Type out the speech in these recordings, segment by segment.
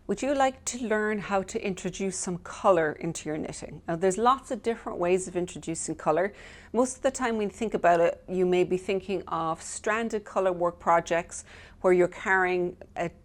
Would you like to learn how to introduce some color into your knitting? Now, there's lots of different ways of introducing color. Most of the time when you think about it, you may be thinking of stranded color work projects where you're carrying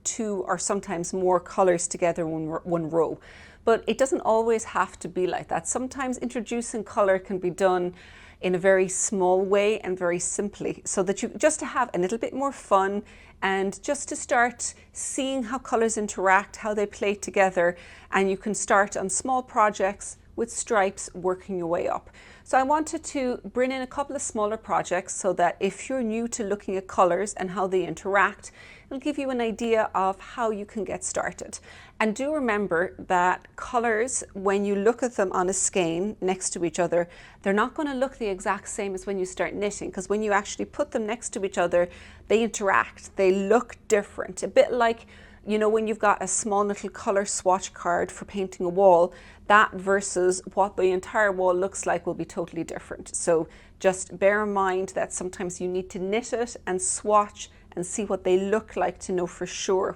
two or sometimes more colors together in one row. But it doesn't always have to be like that. Sometimes introducing color can be done in a very small way and very simply, so that you just to have a little bit more fun and just to start seeing how colors interact, how they play together, and you can start on small projects with stripes working your way up. So I wanted to bring in a couple of smaller projects so that if you're new to looking at colors and how they interact, it'll give you an idea of how you can get started. And do remember that colors, when you look at them on a skein next to each other, they're not going to look the exact same as when you start knitting, because when you actually put them next to each other, they interact, they look different. A bit like, you know, when you've got a small little color swatch card for painting a wall, that versus what the entire wall looks like will be totally different. So just bear in mind that sometimes you need to knit it and swatch and see what they look like to know for sure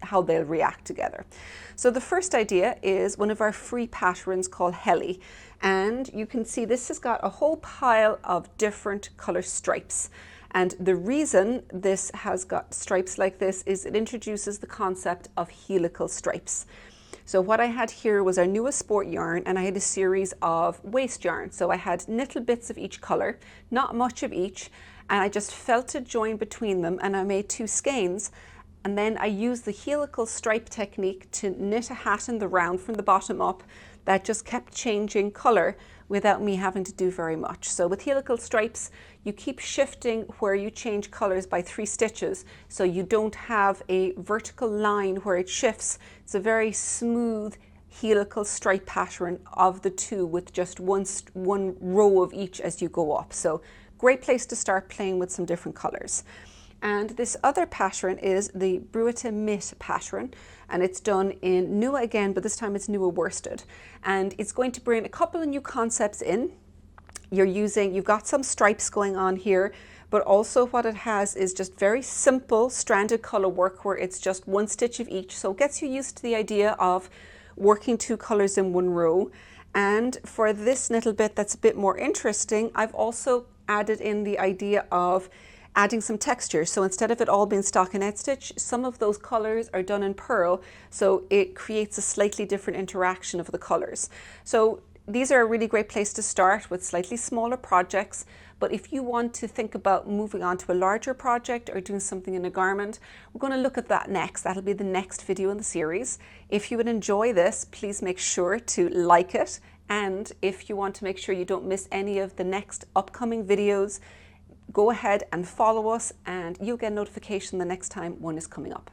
how they'll react together. So the first idea is one of our free patterns called Helly. And you can see this has got a whole pile of different color stripes. And the reason this has got stripes like this is it introduces the concept of helical stripes. So what I had here was our newest sport yarn, and I had a series of waste yarn. So I had little bits of each color, not much of each, and I just felted join between them, and I made two skeins. And then I used the helical stripe technique to knit a hat in the round from the bottom up that just kept changing color without me having to do very much. So with helical stripes, you keep shifting where you change colors by 3 stitches, so you don't have a vertical line where it shifts. It's a very smooth helical stripe pattern of the two with just one row of each as you go up. So great place to start playing with some different colors. And this other pattern is the Bruita Mitt pattern, and it's done in Nua again, but this time it's Nua worsted. And it's going to bring a couple of new concepts in. You've got some stripes going on here, but also what it has is just very simple stranded color work where it's just 1 stitch of each. So it gets you used to the idea of working 2 colors in 1 row. And for this little bit that's a bit more interesting, I've also added in the idea of adding some texture. So instead of it all being stockinette stitch, some of those colors are done in purl, so it creates a slightly different interaction of the colors. So these are a really great place to start with slightly smaller projects, but if you want to think about moving on to a larger project or doing something in a garment, we're going to look at that next. That'll be the next video in the series. If you would enjoy this, please make sure to like it, and if you want to make sure you don't miss any of the next upcoming videos, go ahead and follow us and you'll get a notification the next time one is coming up.